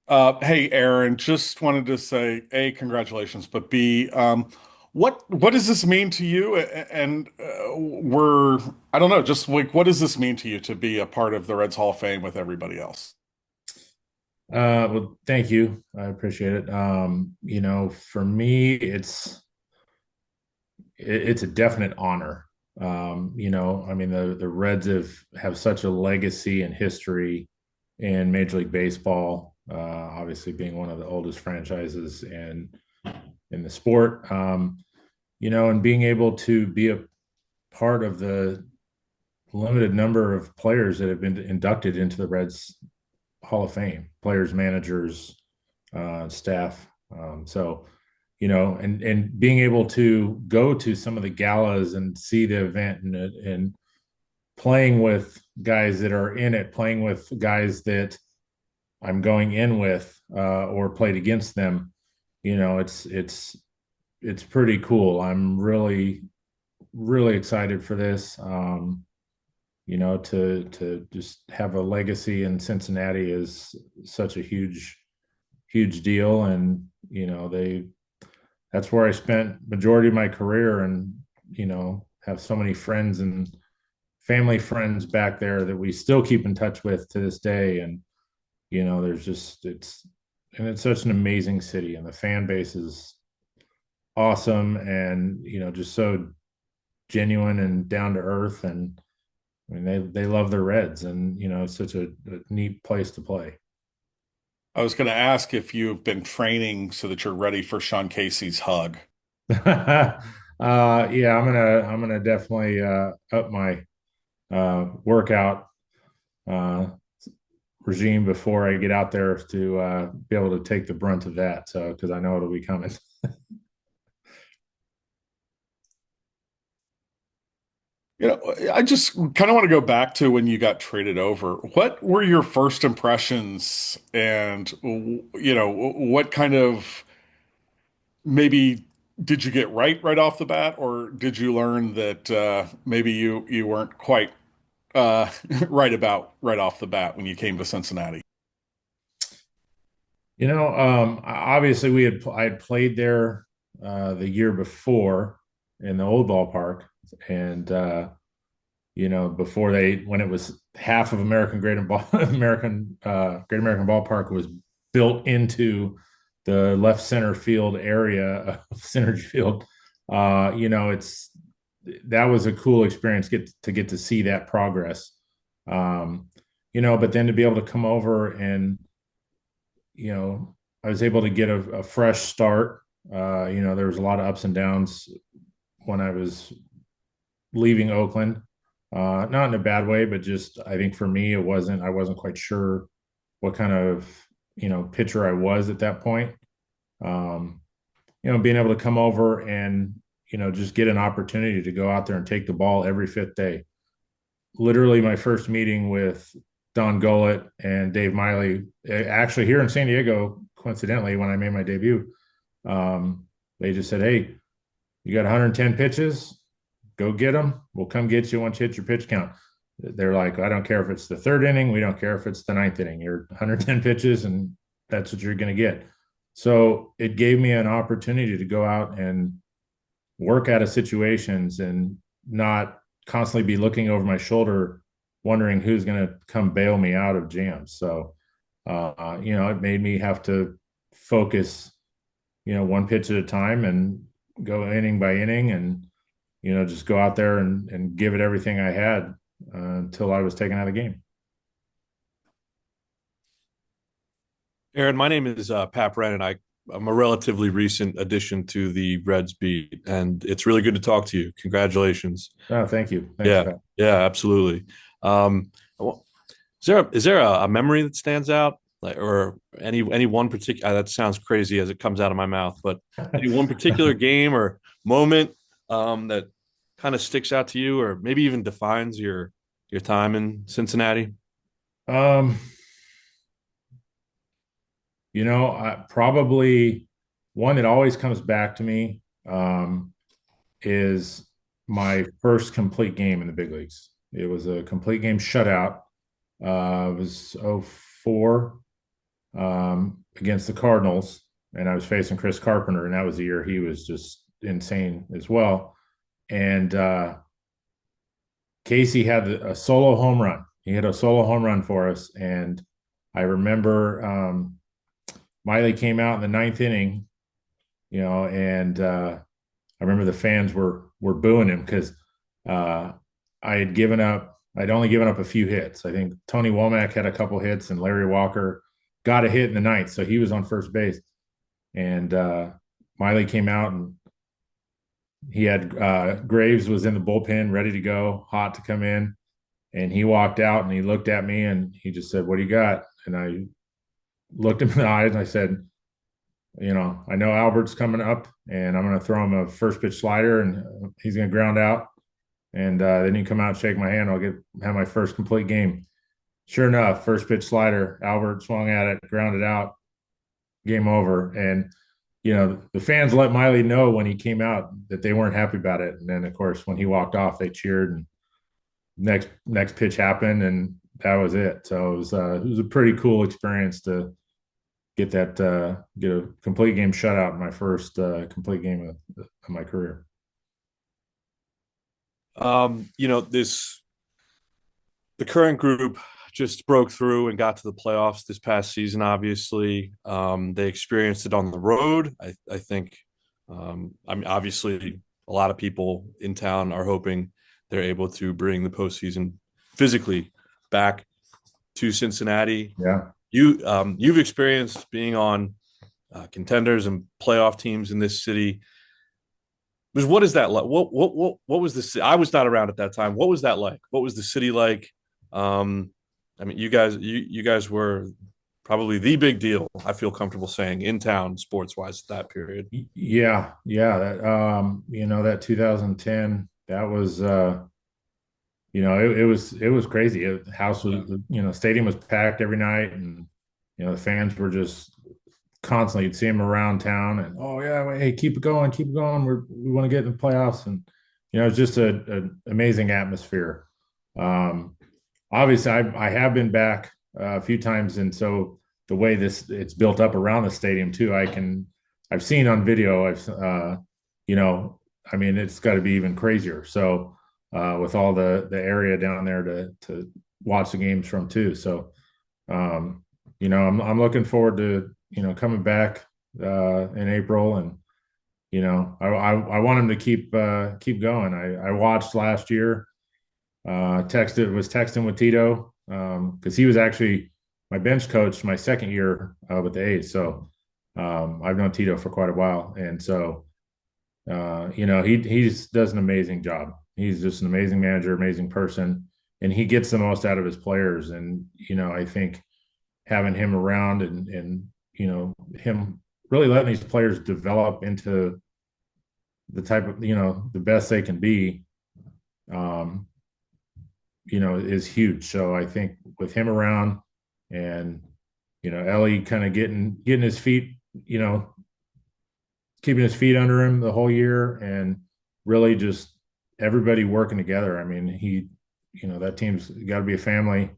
Hey, Aaron, just wanted to say, A, congratulations, but B, what does this mean to you? And I don't know, just like, what does this mean to you to be a part of the Reds Hall of Fame with everybody else? Well, thank you. I appreciate it. For me, it's a definite honor. I mean, the Reds have such a legacy and history in Major League Baseball. Obviously, being one of the oldest franchises in the sport. And being able to be a part of the limited number of players that have been inducted into the Reds Hall of Fame, players, managers, staff. And being able to go to some of the galas and see the event and playing with guys that are in it, playing with guys that I'm going in with or played against them, it's pretty cool. I'm really excited for this. To just have a legacy in Cincinnati is such a huge deal. And, that's where I spent majority of my career and, have so many friends and family friends back there that we still keep in touch with to this day. And, it's such an amazing city and the fan base is awesome and, just so genuine and down to earth. And I mean, they love the Reds, and it's such a neat place to play. I was going to ask if you've been training so that you're ready for Sean Casey's hug. Yeah, I'm gonna definitely up my workout uh, regime before I get out there to be able to take the brunt of that. So, because I know it'll be coming. I just kind of want to go back to when you got traded over. What were your first impressions and, what kind of maybe did you get right off the bat, or did you learn that maybe you weren't quite right off the bat when you came to Cincinnati? Obviously I had played there the year before in the old ballpark, and before when it was half of Great American Ballpark was built into the left center field area of Synergy Field. It's that was a cool experience get to see that progress. Um, but then to be able to come over and I was able to get a fresh start. There was a lot of ups and downs when I was leaving Oakland. Not in a bad way, but just I think for me, I wasn't quite sure what kind of, pitcher I was at that point. Um, Being able to come over and, just get an opportunity to go out there and take the ball every fifth day. Literally my first meeting with Don Gullett and Dave Miley, actually here in San Diego, coincidentally, when I made my debut, they just said, "Hey, you got 110 pitches, go get them. We'll come get you once you hit your pitch count." They're like, "I don't care if it's the third inning. We don't care if it's the ninth inning. You're 110 pitches, and that's what you're going to get." So it gave me an opportunity to go out and work out of situations and not constantly be looking over my shoulder, wondering who's going to come bail me out of jams. So, it made me have to focus, one pitch at a time and go inning by inning and, just go out there and give it everything I had until I was taken out of the game. Aaron, my name is Pat Brennan. I'm a relatively recent addition to the Reds beat, and it's really good to talk to you. Congratulations. Oh, thank you. Thanks, Yeah, Pat. yeah, absolutely. Is there a memory that stands out, like, or any one particular? That sounds crazy as it comes out of my mouth, but any one particular game or moment that kind of sticks out to you, or maybe even defines your time in Cincinnati? um, probably one that always comes back to me is my first complete game in the big leagues. It was a complete game shutout. It was '04. against the Cardinals, and I was facing Chris Carpenter, and that was the year he was just insane as well. And Casey had a solo home run. He had a solo home run for us, and I remember Miley came out in the ninth inning, and I remember the fans were booing him because uh, I had given up. I'd only given up a few hits. I think Tony Womack had a couple hits, and Larry Walker got a hit in the ninth, so he was on first base. And Miley came out, and he had Graves was in the bullpen, ready to go, hot to come in, and he walked out and he looked at me and he just said, "What do you got?" And I looked him in the eyes and I said, I know Albert's coming up, and I'm going to throw him a first pitch slider, and he's going to ground out. And then you come out and shake my hand. I'll have my first complete game. Sure enough, first pitch slider. Albert swung at it, grounded out. Game over. And the fans let Miley know when he came out that they weren't happy about it. And then, of course, when he walked off, they cheered. And next pitch happened, and that was it. So it was a pretty cool experience to get a complete game shutout in my first complete game of my career. This the current group just broke through and got to the playoffs this past season. Obviously, they experienced it on the road. I think, I mean, obviously, a lot of people in town are hoping they're able to bring the postseason physically back to Cincinnati. Yeah. You've experienced being on contenders and playoff teams in this city. What is that like? What was the? I was not around at that time. What was that like? What was the city like? I mean, you guys were probably the big deal. I feel comfortable saying in town sports wise at that period. Yeah. That 2010, that was it was crazy. The house was, stadium was packed every night, and the fans were just constantly. You'd see them around town, and oh yeah, hey, keep it going, keep it going. We want to get in the playoffs, and it's just an amazing atmosphere. Um, Obviously, I have been back a few times, and so the way it's built up around the stadium too, I've seen on video. You know, I mean, it's got to be even crazier. So with all the area down there to watch the games from too. So I'm looking forward to coming back in April, and I want him to keep going. I watched last year. Was texting with Tito because he was actually my bench coach my second year with the A's. So I've known Tito for quite a while, and so he does an amazing job. He's just an amazing manager, amazing person, and he gets the most out of his players. And I think having him around and him really letting these players develop into the type of the best they can be. Is huge. So I think with him around and, Ellie kind of getting his feet, keeping his feet under him the whole year, and really just everybody working together. I mean, that team's got to be a family,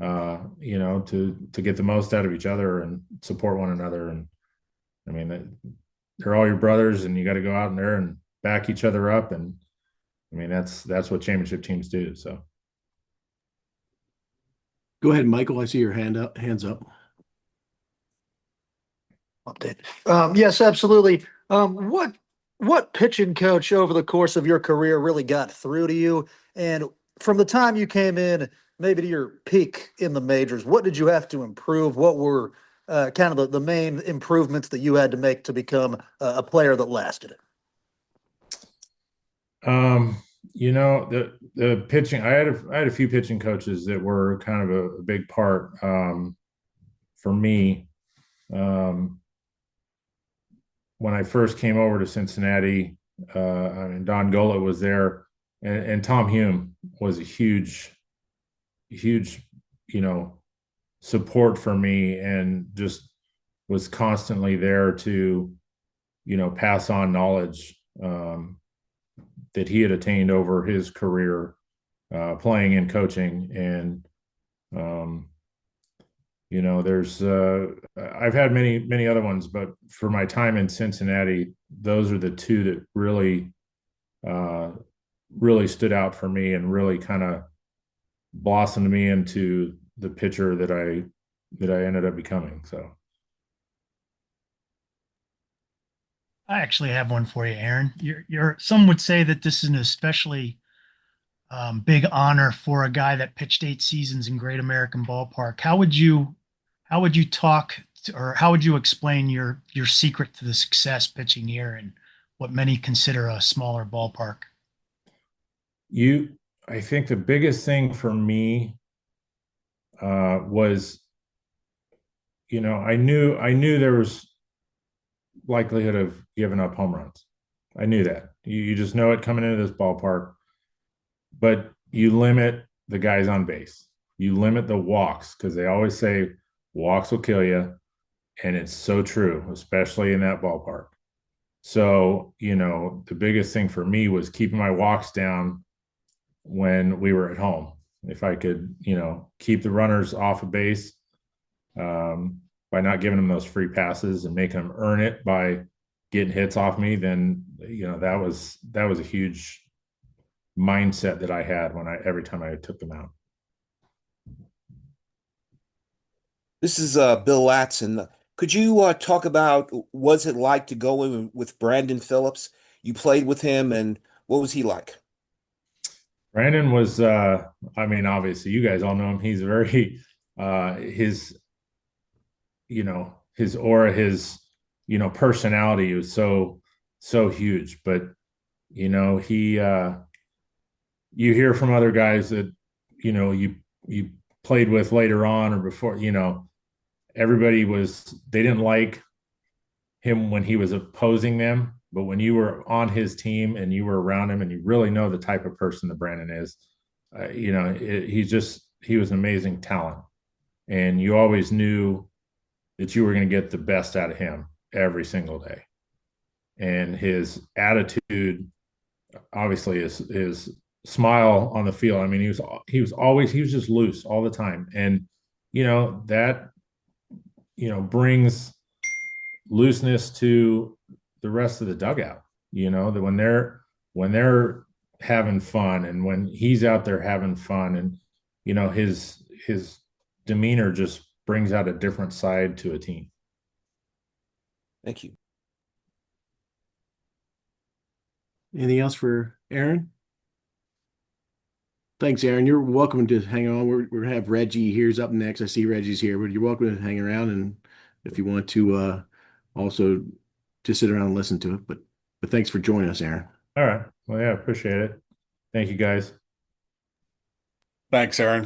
to get the most out of each other and support one another. And I mean, they're all your brothers, and you got to go out in there and back each other up. And I mean, that's what championship teams do. So. Go ahead, Michael. I see your hands up. Update. Yes, absolutely. What pitching coach over the course of your career really got through to you? And from the time you came in, maybe to your peak in the majors, what did you have to improve? What were kind of the main improvements that you had to make to become a player that lasted it? The pitching. I had a few pitching coaches that were kind of a big part for me. When I first came over to Cincinnati, I mean, Don Gola was there, and Tom Hume was a huge, support for me, and just was constantly there to, pass on knowledge that he had attained over his career playing and coaching. And There's I've had many other ones, but for my time in Cincinnati, those are the two that uh, really stood out for me and really kind of blossomed me into the pitcher that I ended up becoming. So I actually have one for you, Aaron. Some would say that this is an especially big honor for a guy that pitched 8 seasons in Great American Ballpark. How would you talk or how would you explain your secret to the success pitching here in what many consider a smaller ballpark? you, I think the biggest thing for me was, I knew there was likelihood of giving up home runs. I knew that. You just know it coming into this ballpark, but you limit the guys on base. You limit the walks because they always say walks will kill you. And it's so true, especially in that ballpark. So, the biggest thing for me was keeping my walks down when we were at home. If I could, keep the runners off of base by not giving them those free passes and making them earn it by getting hits off me, then that was a huge mindset that I had every time I took them out. This is Bill Latson. Could you talk about what's it like to go in with Brandon Phillips? You played with him, and what was he like? Brandon was, I mean, obviously, you guys all know him. He's very, his aura, his, personality was so huge. But, he, you hear from other guys that, you played with later on or before, they didn't like him when he was opposing them, but when you were on his team and you were around him and you really know the type of person that Brandon is, he was an amazing talent. And you always knew that you were going to get the best out of him every single day. And his attitude, obviously, his smile on the field. I mean, he was just loose all the time. And, that, brings looseness to the rest of the dugout. That when they're having fun and when he's out there having fun, and his demeanor just brings out a different side to a team. Thank you. Anything else for Aaron? Thanks, Aaron. You're welcome to hang on. We're gonna have Reggie here's up next. I see Reggie's here, but you're welcome to hang around, and if you want to also just sit around and listen to it. But thanks for joining us, Aaron. All right. Well, yeah, appreciate it. Thank you, guys. Thanks, Aaron.